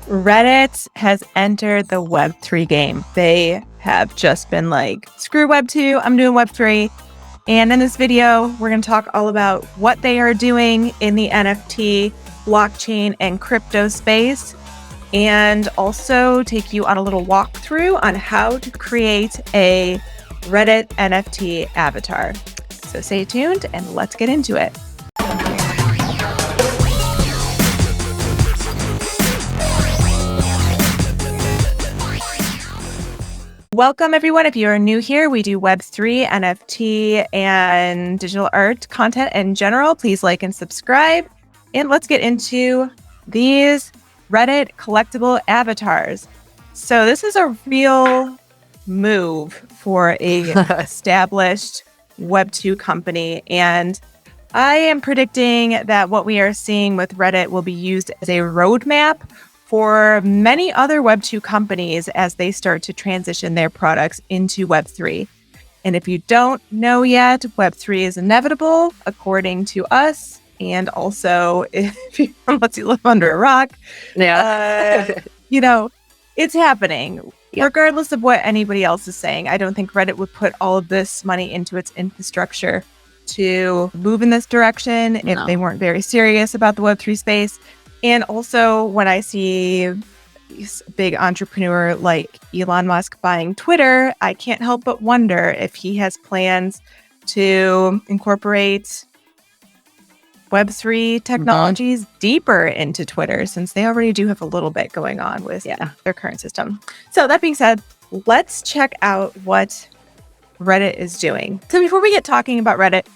Reddit has entered the Web3 game. They have just been like, screw Web2, I'm doing Web3. And in this video, we're going to talk all about what they are doing in the NFT, blockchain, and crypto space, and also take you on a little walkthrough on how to create a Reddit NFT avatar. So stay tuned and let's get into it. Welcome, everyone. If you are new here, we do Web3, NFT, and digital art content in general. Please like and subscribe. And let's get into these Reddit collectible avatars. So this is a real move for a established Web2 company. And I am predicting that what we are seeing with Reddit will be used as a roadmap for many other Web2 companies as they start to transition their products into Web3. And if you don't know yet, Web3 is inevitable, according to us. And also, unless you live under a rock, it's happening. Yep. Regardless of what anybody else is saying, I don't think Reddit would put all of this money into its infrastructure to move in this direction if they weren't very serious about the Web3 space. And also, when I see a big entrepreneur like Elon Musk buying Twitter, I can't help but wonder if he has plans to incorporate Web3 technologies deeper into Twitter, since they already do have a little bit going on with their current system. So that being said, let's check out what Reddit is doing. So before we get talking about Reddit,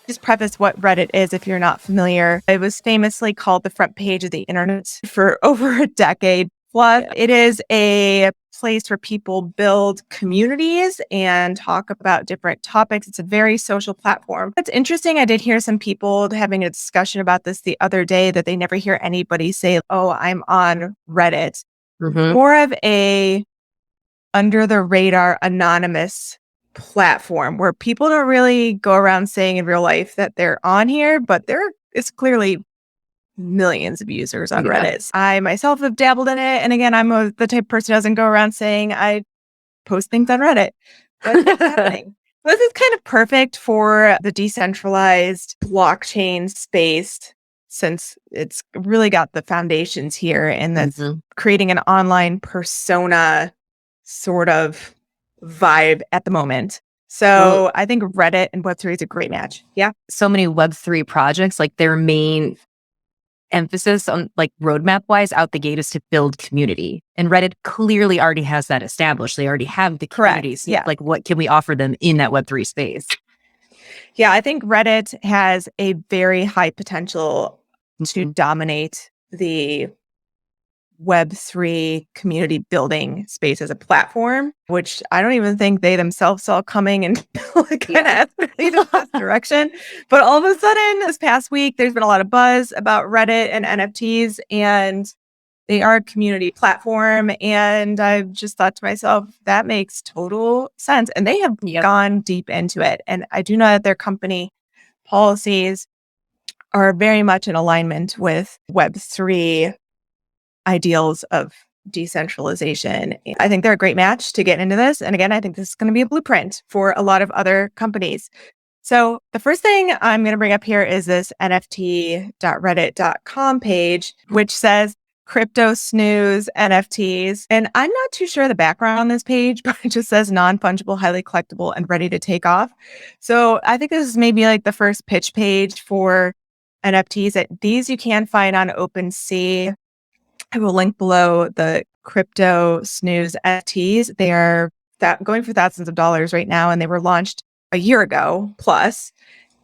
just preface what Reddit is if you're not familiar. It was famously called the front page of the internet for over a decade plus. Yeah. It is a place where people build communities and talk about different topics. It's a very social platform. It's interesting. I did hear some people having a discussion about this the other day, that they never hear anybody say, "Oh, I'm on Reddit." Mm-hmm. More of a under the radar, anonymous platform where people don't really go around saying in real life that they're on here, but there is clearly millions of users on Reddit. I myself have dabbled in it. And again, I'm the type of person who doesn't go around saying I post things on Reddit. What's happening? This is kind of perfect for the decentralized blockchain space, since it's really got the foundations here, and that's creating an online persona sort of vibe at the moment. So I think Reddit and Web3 is a great match. Yeah. So many Web3 projects, like their main emphasis on like roadmap wise out the gate is to build community. And Reddit clearly already has that established. They already have the communities. Yeah. Like what can we offer them in that Web3 space? Yeah, I think Reddit has a very high potential to dominate the Web3 community building space as a platform, which I don't even think they themselves saw coming, and kind of escalated this direction. But all of a sudden, this past week, there's been a lot of buzz about Reddit and NFTs, and they are a community platform. And I just thought to myself, that makes total sense. And they have gone deep into it. And I do know that their company policies are very much in alignment with Web3 ideals of decentralization. I think they're a great match to get into this. And again, I think this is going to be a blueprint for a lot of other companies. So the first thing I'm going to bring up here is this nft.reddit.com page, which says crypto snooze NFTs. And I'm not too sure the background on this page, but it just says non-fungible, highly collectible, and ready to take off. So I think this is maybe like the first pitch page for NFTs. These you can find on OpenSea. I will link below the crypto snooze NFTs. They are going for thousands of dollars right now, and they were launched a year ago plus.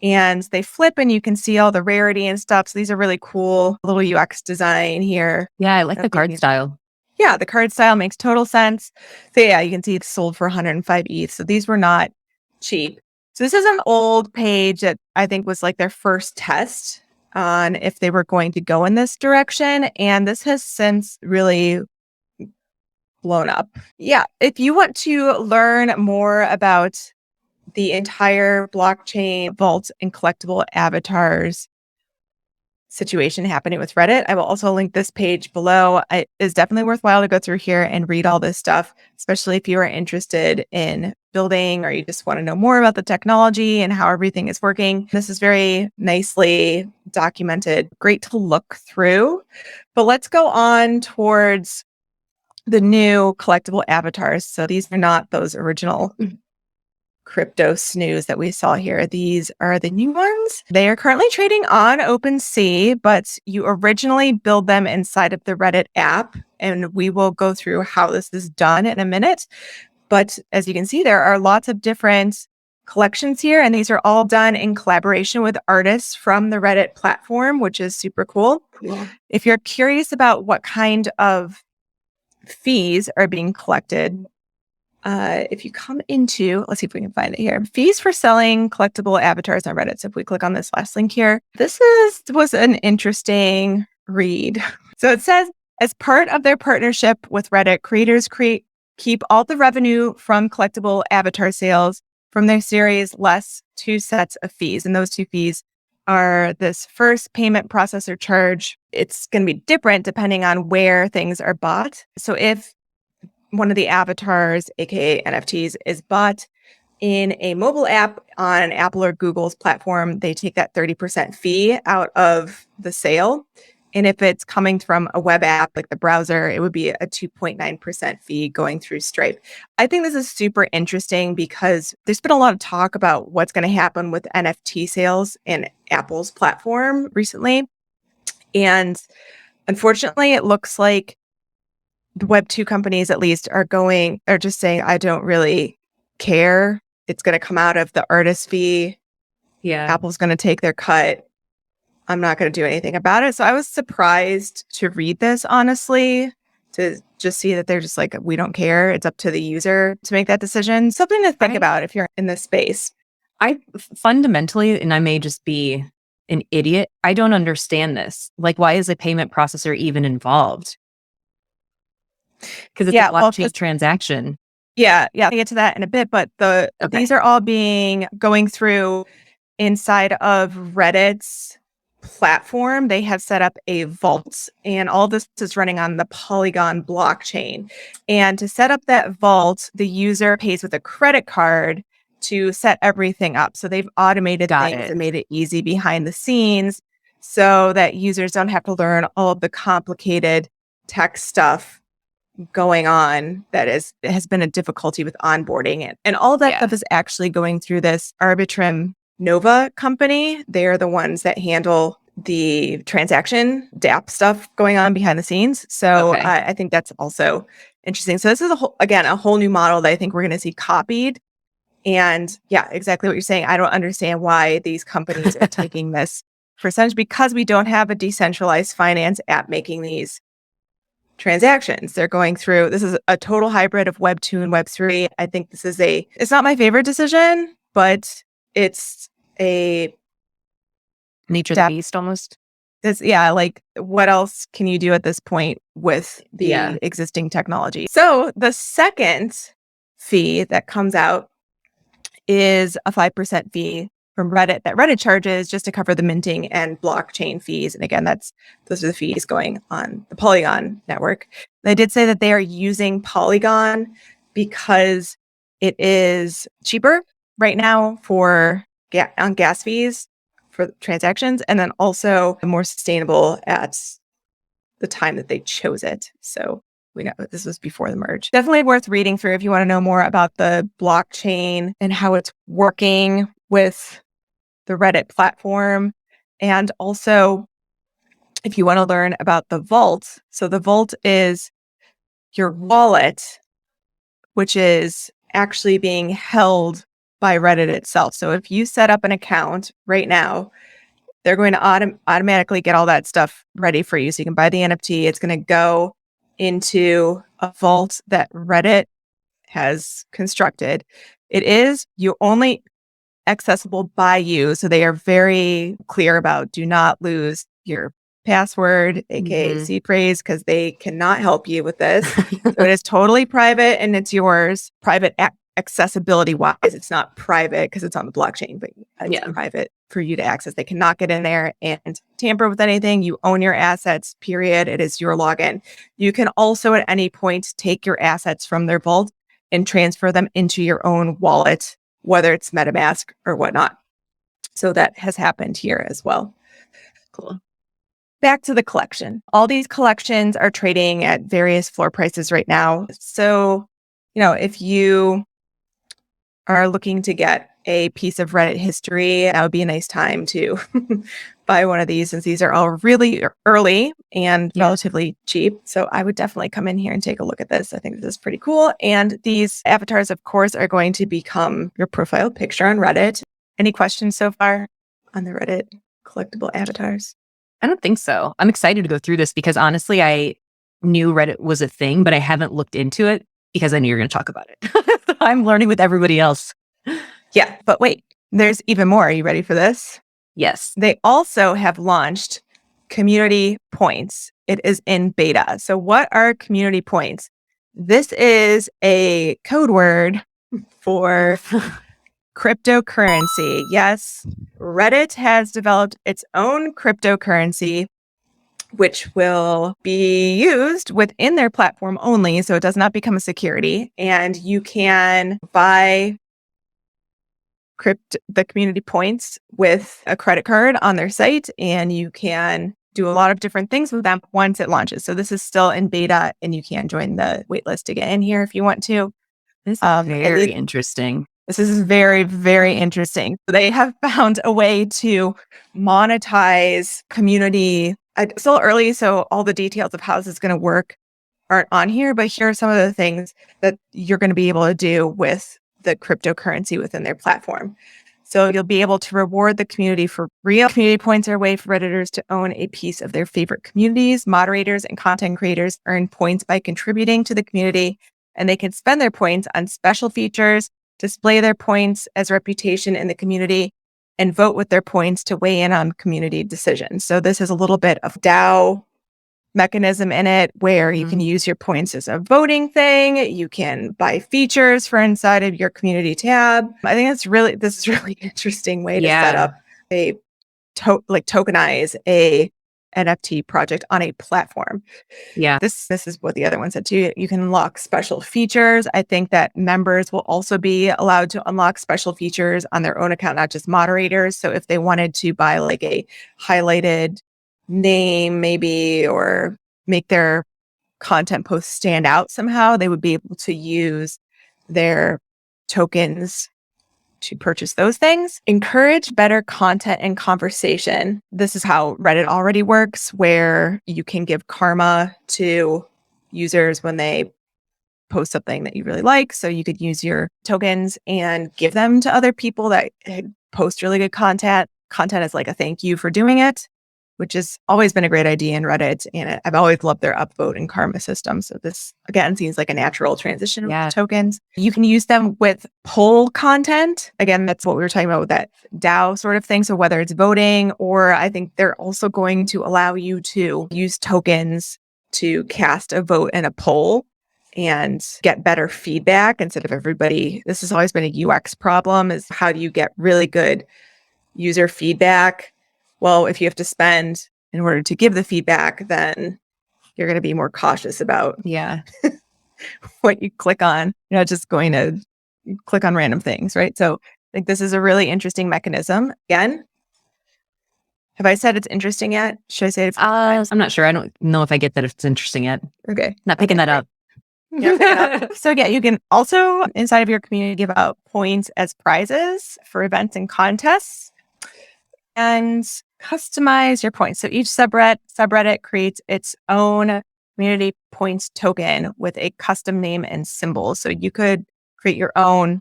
And they flip, and you can see all the rarity and stuff. So these are really cool little UX design here. Yeah, I like the card style. Yeah, the card style makes total sense. So yeah, you can see it's sold for 105 ETH. So these were not cheap. So this is an old page that I think was like their first test on if they were going to go in this direction. And this has since really blown up. Yeah. If you want to learn more about the entire blockchain vault and collectible avatars situation happening with Reddit. I will also link this page below. It is definitely worthwhile to go through here and read all this stuff, especially if you are interested in building or you just want to know more about the technology and how everything is working. This is very nicely documented, great to look through. But let's go on towards the new collectible avatars. So these are not those original crypto snooze that we saw here. These are the new ones. They are currently trading on OpenSea, but you originally build them inside of the Reddit app, and we will go through how this is done in a minute. But as you can see, there are lots of different collections here, and these are all done in collaboration with artists from the Reddit platform, which is super cool. Yeah. If you're curious about what kind of fees are being collected, if you come into, let's see if we can find it here, fees for selling collectible avatars on Reddit. So if we click on this last link here, was an interesting read. So it says, as part of their partnership with Reddit, creators keep all the revenue from collectible avatar sales from their series less 2 sets of fees. And those 2 fees are this first payment processor charge. It's going to be different depending on where things are bought. So if one of the avatars, aka NFTs, is bought in a mobile app on Apple or Google's platform, they take that 30% fee out of the sale. And if it's coming from a web app like the browser, it would be a 2.9% fee going through Stripe. I think this is super interesting because there's been a lot of talk about what's going to happen with NFT sales in Apple's platform recently. And unfortunately, it looks like the Web2 companies at least are just saying, I don't really care. It's going to come out of the artist fee. Yeah. Apple's going to take their cut. I'm not going to do anything about it. So I was surprised to read this, honestly, to just see that they're just like, we don't care. It's up to the user to make that decision. Something to think about if you're in this space. I fundamentally, and I may just be an idiot, I don't understand this. Like, why is a payment processor even involved? Because it's a blockchain transaction. Yeah. I'll get to that in a bit, but these are all going through inside of Reddit's platform. They have set up a vault, and all this is running on the Polygon blockchain. And to set up that vault, the user pays with a credit card to set everything up. So they've automated things and made it easy behind the scenes so that users don't have to learn all of the complicated tech stuff going on that has been a difficulty with onboarding it. And all of that stuff is actually going through this Arbitrum Nova company. They're the ones that handle the transaction dApp stuff going on behind the scenes. So I think that's also interesting. So this is a whole new model that I think we're going to see copied. And yeah, exactly what you're saying. I don't understand why these companies are taking this percentage, because we don't have a decentralized finance app making these transactions. They're going through, this is a total hybrid of Web 2 and Web 3. I think this is it's not my favorite decision, but it's a nature of the beast almost. Like, what else can you do at this point with the existing technology? So the second fee that comes out is a 5% fee from Reddit that Reddit charges just to cover the minting and blockchain fees. And again, those are the fees going on the Polygon network. They did say that they are using Polygon because it is cheaper right now on gas fees for transactions, and then also more sustainable at the time that they chose it. So we know this was before the merge. Definitely worth reading through if you want to know more about the blockchain and how it's working with the Reddit platform. And also, if you want to learn about the vault. So the vault is your wallet, which is actually being held by Reddit itself. So if you set up an account right now, they're going to automatically get all that stuff ready for you. So you can buy the NFT. It's going to go into a vault that Reddit has constructed. It is only accessible by you. So they are very clear about do not lose your password, aka seed phrase, because they cannot help you with this. So it is totally private and it's yours. Private accessibility wise, it's not private because it's on the blockchain, but it's private for you to access. They cannot get in there and tamper with anything. You own your assets, period. It is your login. You can also at any point take your assets from their vault and transfer them into your own wallet, whether it's MetaMask or whatnot. So that has happened here as well. Cool. Back to the collection. All these collections are trading at various floor prices right now. So, if you are looking to get a piece of Reddit history, that would be a nice time to buy one of these, since these are all really early and relatively cheap. So I would definitely come in here and take a look at this. I think this is pretty cool. And these avatars, of course, are going to become your profile picture on Reddit. Any questions so far on the Reddit collectible avatars? I don't think so. I'm excited to go through this because honestly, I knew Reddit was a thing, but I haven't looked into it because I knew you were going to talk about it. I'm learning with everybody else. Yeah, but wait, there's even more. Are you ready for this? Yes. They also have launched community points. It is in beta. So what are community points? This is a code word for cryptocurrency. Yes, Reddit has developed its own cryptocurrency, which will be used within their platform only. So it does not become a security. And you can buy the community points with a credit card on their site, and you can do a lot of different things with them once it launches. So this is still in beta, and you can join the waitlist to get in here if you want to. This is very interesting. This is very, very interesting. They have found a way to monetize community. It's still early, so all the details of how this is going to work aren't on here, but here are some of the things that you're going to be able to do with the cryptocurrency within their platform. So you'll be able to reward the community for real. Community points are a way for Redditors to own a piece of their favorite communities. Moderators and content creators earn points by contributing to the community, and they can spend their points on special features, display their points as reputation in the community, and vote with their points to weigh in on community decisions. So this is a little bit of DAO mechanism in it where you can use your points as a voting thing. You can buy features for inside of your community tab. I think this is really interesting way to set up a tokenize a NFT project on a platform. Yeah. This is what the other one said too. You can unlock special features. I think that members will also be allowed to unlock special features on their own account, not just moderators. So if they wanted to buy like a highlighted name maybe, or make their content post stand out somehow, they would be able to use their tokens to purchase those things. Encourage better content and conversation. This is how Reddit already works, where you can give karma to users when they post something that you really like. So you could use your tokens and give them to other people that post really good content. Content is like a thank you for doing it, which has always been a great idea in Reddit. And I've always loved their upvote and karma system. So this, again, seems like a natural transition of tokens. You can use them with poll content. Again, that's what we were talking about with that DAO sort of thing. So whether it's voting, or I think they're also going to allow you to use tokens to cast a vote in a poll and get better feedback instead of everybody. This has always been a UX problem, is how do you get really good user feedback? Well, if you have to spend in order to give the feedback, then you're going to be more cautious about what you click on. You're not just going to click on random things, right? So I think this is a really interesting mechanism. Again, have I said it's interesting yet? Should I say it? I'm not sure. I don't know if I get that it's interesting yet. Okay. Not picking that up. So yeah, you can also, inside of your community, give out points as prizes for events and contests, and customize your points. So each subreddit creates its own community points token with a custom name and symbol. So you could create your own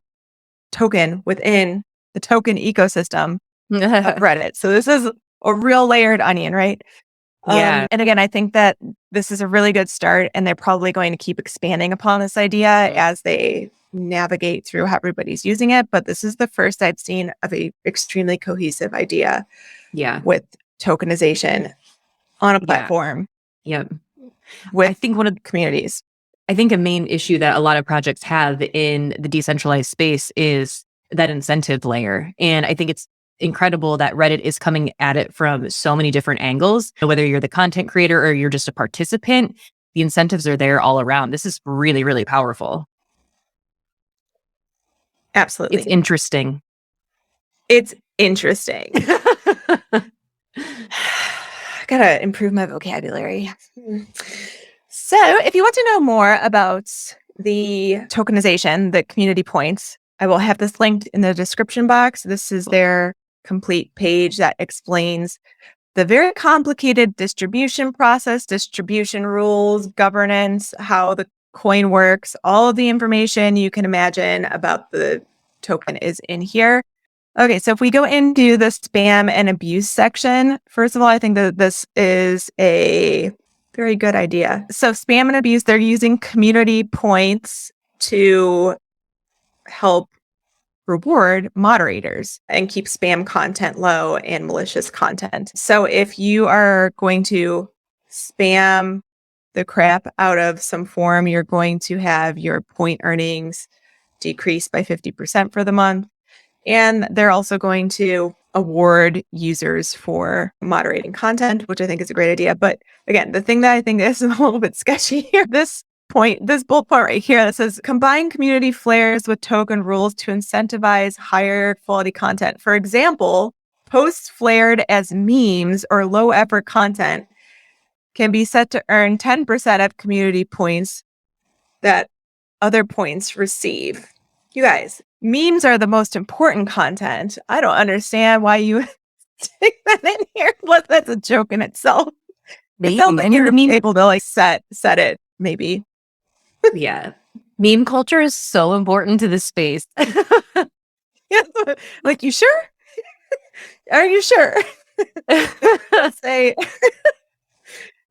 token within the token ecosystem of Reddit. So this is a real layered onion, right? Yeah. And again, I think that this is a really good start, and they're probably going to keep expanding upon this idea as they navigate through how everybody's using it. But this is the first I've seen of a extremely cohesive idea with tokenization on a platform. Yep. With, I think, one of the communities. I think a main issue that a lot of projects have in the decentralized space is that incentive layer. And I think it's incredible that Reddit is coming at it from so many different angles. Whether you're the content creator or you're just a participant, the incentives are there all around. This is really, really powerful. Absolutely. It's interesting. It's interesting. Gotta improve my vocabulary. So if you want to know more about the tokenization, the community points, I will have this linked in the description box. This is their complete page that explains the very complicated distribution process, distribution rules, governance, how the coin works, all of the information you can imagine about the token is in here. Okay, so if we go into the spam and abuse section, first of all, I think that this is a very good idea. So spam and abuse, they're using community points to help reward moderators and keep spam content low and malicious content. So if you are going to spam the crap out of some forum, you're going to have your point earnings decrease by 50% for the month. And they're also going to award users for moderating content, which I think is a great idea. But again, the thing that I think is a little bit sketchy here, this bullet point right here that says combine community flares with token rules to incentivize higher quality content. For example, posts flared as memes or low effort content can be set to earn 10% of community points that other points receive. You guys, memes are the most important content. I don't understand why you stick that in here. That's a joke in itself. It sounds like you're able to like set it, maybe. Yeah. Meme culture is so important to this space. Yeah, like, you sure? Are you sure?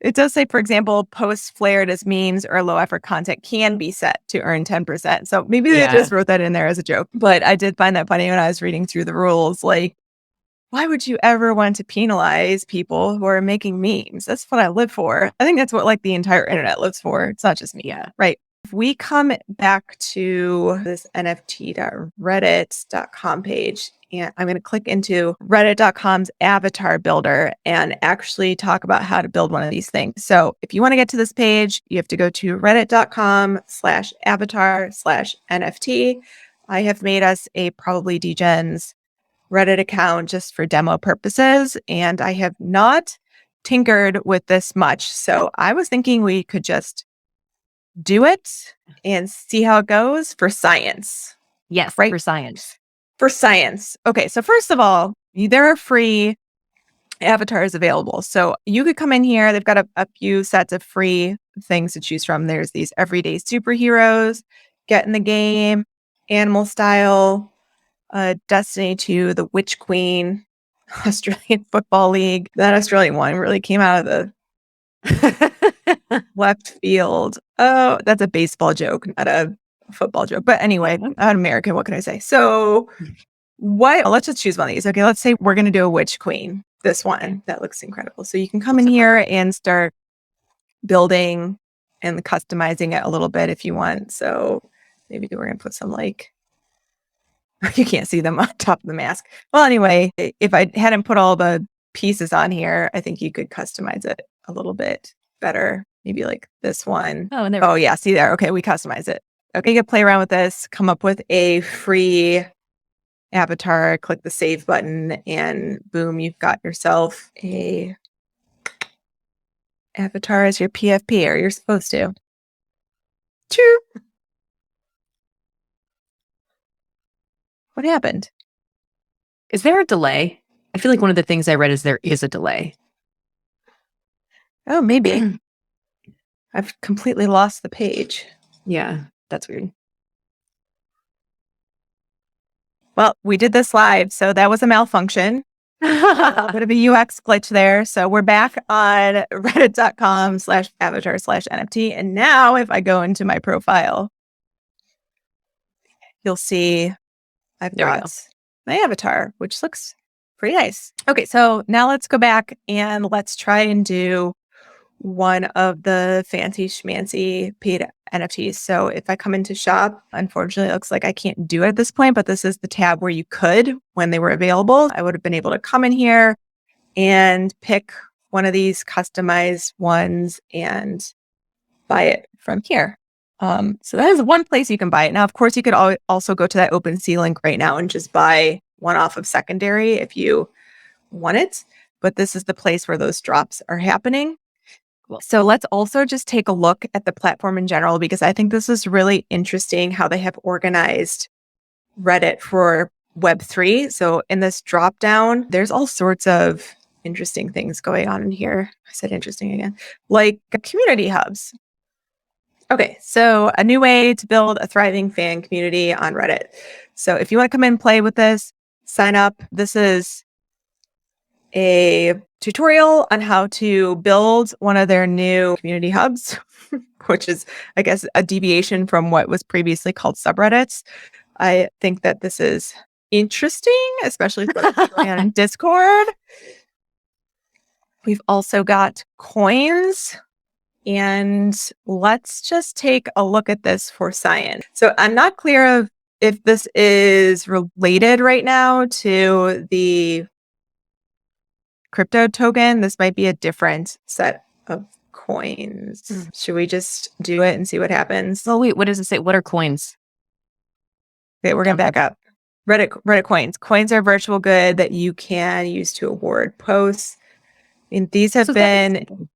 It does say, for example, posts flared as memes or low effort content can be set to earn 10%. So maybe they just wrote that in there as a joke. But I did find that funny when I was reading through the rules. Like, why would you ever want to penalize people who are making memes? That's what I live for. I think that's what like the entire internet lives for. It's not just me. Yeah. Right. If we come back to this nft.reddit.com page, and I'm going to click into reddit.com's avatar builder and actually talk about how to build one of these things. So if you want to get to this page, you have to go to reddit.com/avatar/NFT. I have made us a probably Degen's Reddit account just for demo purposes, and I have not tinkered with this much. So I was thinking we could just do it and see how it goes for science. Yes, right? For science. For science. Okay, so first of all, there are free avatars available. So you could come in here. They've got a few sets of free things to choose from. There's these everyday superheroes, get in the game, animal style, Destiny 2, the Witch Queen, Australian Football League. That Australian one really came out of the left field. Oh, that's a baseball joke, not a football joke. But anyway, I'm American. What can I say? So let's just choose one of these. Okay, let's say we're going to do a Witch Queen. This one. That looks incredible. So you can come in here and start building and customizing it a little bit if you want. So maybe we're going to put some like, you can't see them on top of the mask. Well, anyway, if I hadn't put all the pieces on here, I think you could customize it a little bit better. Maybe like this one. Oh, yeah. See there. Okay, we customize it. Okay, you can play around with this, come up with a free avatar, click the save button, and boom, you've got yourself a avatar as your PFP, or you're supposed to. True. What happened? Is there a delay? I feel like one of the things I read is there is a delay. Oh, maybe. I've completely lost the page. Yeah, that's weird. Well, we did this live, so that was a malfunction. A bit of a UX glitch there. So we're back on reddit.com/avatar/NFT. And now if I go into my profile, you'll see I've got my avatar, which looks pretty nice. Okay, so now let's go back and let's try and do one of the fancy schmancy paid NFTs. So if I come into shop, unfortunately, it looks like I can't do it at this point, but this is the tab where you could when they were available. I would have been able to come in here and pick one of these customized ones and buy it from here. So that is one place you can buy it. Now, of course, you could also go to that OpenSea link right now and just buy one off of secondary if you want it. But this is the place where those drops are happening. So let's also just take a look at the platform in general, because I think this is really interesting how they have organized Reddit for Web3. So in this drop down, there's all sorts of interesting things going on in here. I said interesting again, like community hubs. Okay, so a new way to build a thriving fan community on Reddit. So if you want to come in and play with this, sign up. This is a tutorial on how to build one of their new community hubs, which is, I guess, a deviation from what was previously called subreddits. I think that this is interesting, especially on Discord. We've also got coins. And let's just take a look at this for science. So I'm not clear of if this is related right now to the crypto token. This might be a different set of coins. Should we just do it and see what happens? Oh, wait, what does it say? What are coins? Okay, we're going to back up. Reddit coins. Coins are virtual good that you can use to award posts. And these have been...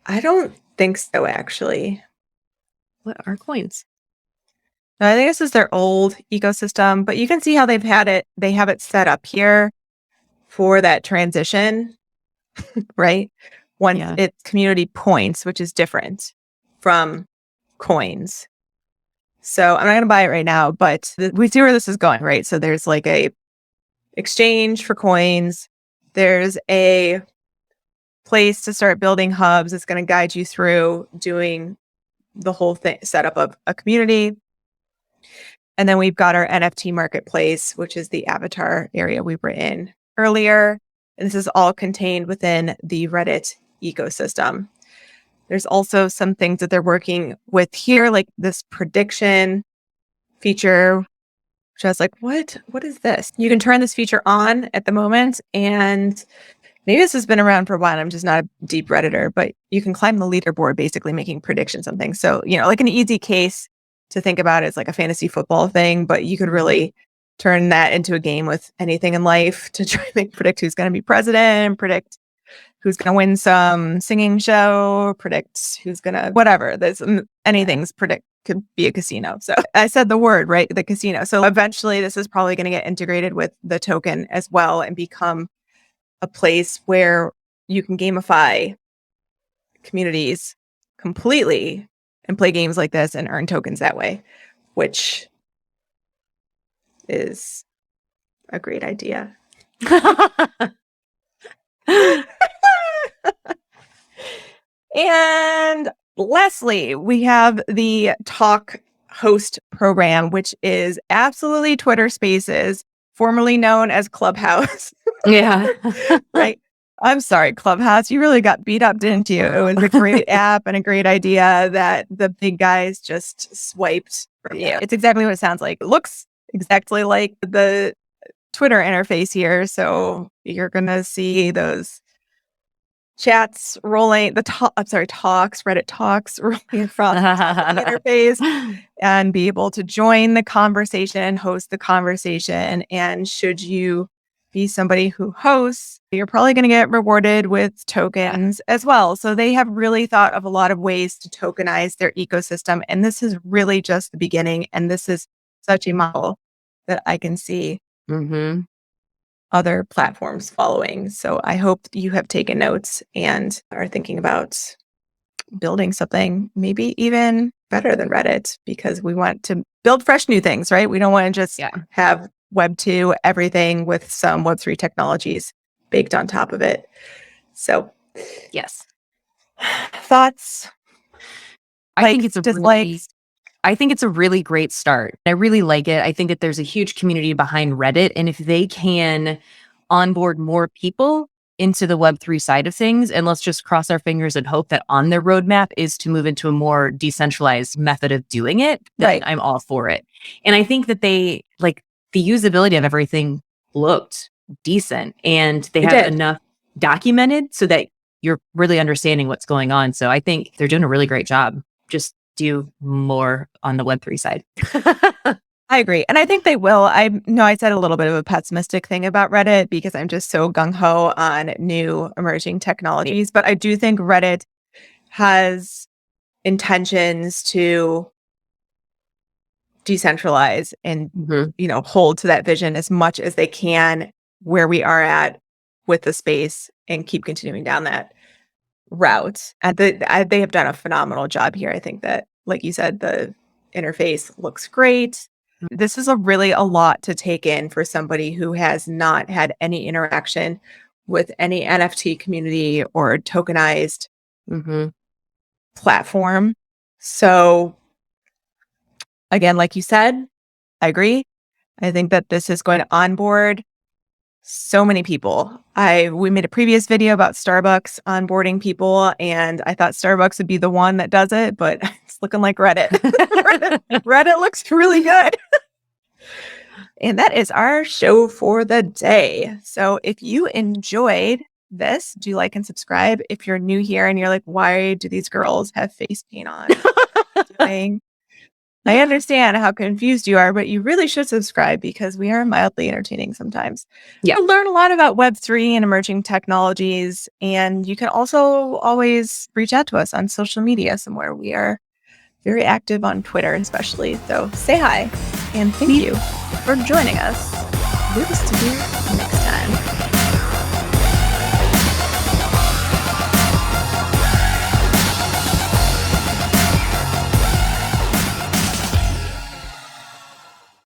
I don't think so, actually. What are coins? No, I think this is their old ecosystem, but you can see how they have it set up here for that transition, right? It's community points, which is different from coins. So I'm not going to buy it right now, but we see where this is going, right? So there's like a exchange for coins. There's a place to start building hubs. It's going to guide you through doing the whole thing, setup of a community. And then we've got our NFT marketplace, which is the avatar area we were in earlier. And this is all contained within the Reddit ecosystem. There's also some things that they're working with here, like this prediction feature, which I was like, what is this? You can turn this feature on at the moment, and maybe this has been around for a while. I'm just not a deep Redditor, but you can climb the leaderboard basically making predictions on things. So, like an easy case to think about is like a fantasy football thing, but you could really turn that into a game with anything in life to try and predict who's going to be president, predict who's going to win some singing show, predict who's going to, whatever. There's anything's could be a casino. So I said the word, right? The casino. So eventually this is probably going to get integrated with the token as well and become a place where you can gamify communities completely and play games like this and earn tokens that way, which is a great idea. And lastly, we have the Talk Host program, which is absolutely Twitter Spaces, formerly known as Clubhouse. Yeah. Right. I'm sorry, Clubhouse. You really got beat up, didn't you? It was a great app and a great idea that the big guys just swiped from you. It's exactly what it sounds like. It looks exactly like the Twitter interface here. So you're going to see those chats rolling, talks, Reddit talks rolling across the interface, and be able to join the conversation, host the conversation. And should you be somebody who hosts, you're probably going to get rewarded with tokens as well. So they have really thought of a lot of ways to tokenize their ecosystem. And this is really just the beginning. And this is such a model that I can see other platforms following. So I hope you have taken notes and are thinking about building something maybe even better than Reddit, because we want to build fresh new things, right? We don't want to just have Web 2, everything with some Web 3 technologies baked on top of it. So, yes. Thoughts? I think it's a really great start. I really like it. I think that there's a huge community behind Reddit. And if they can onboard more people into the Web3 side of things. And let's just cross our fingers and hope that on their roadmap is to move into a more decentralized method of doing it. Then I'm all for it. And I think that they like the usability of everything looked decent and they have enough documented so that you're really understanding what's going on. So I think they're doing a really great job. Just do more on the Web3 side. I agree. And I think they will. I know I said a little bit of a pessimistic thing about Reddit because I'm just so gung-ho on new emerging technologies. But I do think Reddit has intentions to decentralize and, hold to that vision as much as they can where we are at with the space and keep continuing down that route. And they have done a phenomenal job here. I think that, like you said, the interface looks great. This is a lot to take in for somebody who has not had any interaction with any NFT community or tokenized platform. So again, like you said, I agree. I think that this is going to onboard so many people. We made a previous video about Starbucks onboarding people, and I thought Starbucks would be the one that does it, but it's looking like Reddit. Reddit looks really good. And that is our show for the day. So if you enjoyed this, do like and subscribe. If you're new here and you're like, why do these girls have face paint on? I understand how confused you are, but you really should subscribe because we are mildly entertaining sometimes. Yeah. You'll learn a lot about Web3 and emerging technologies. And you can also always reach out to us on social media somewhere. We are very active on Twitter, especially. So say hi and thank you for joining us. We'll see you next time.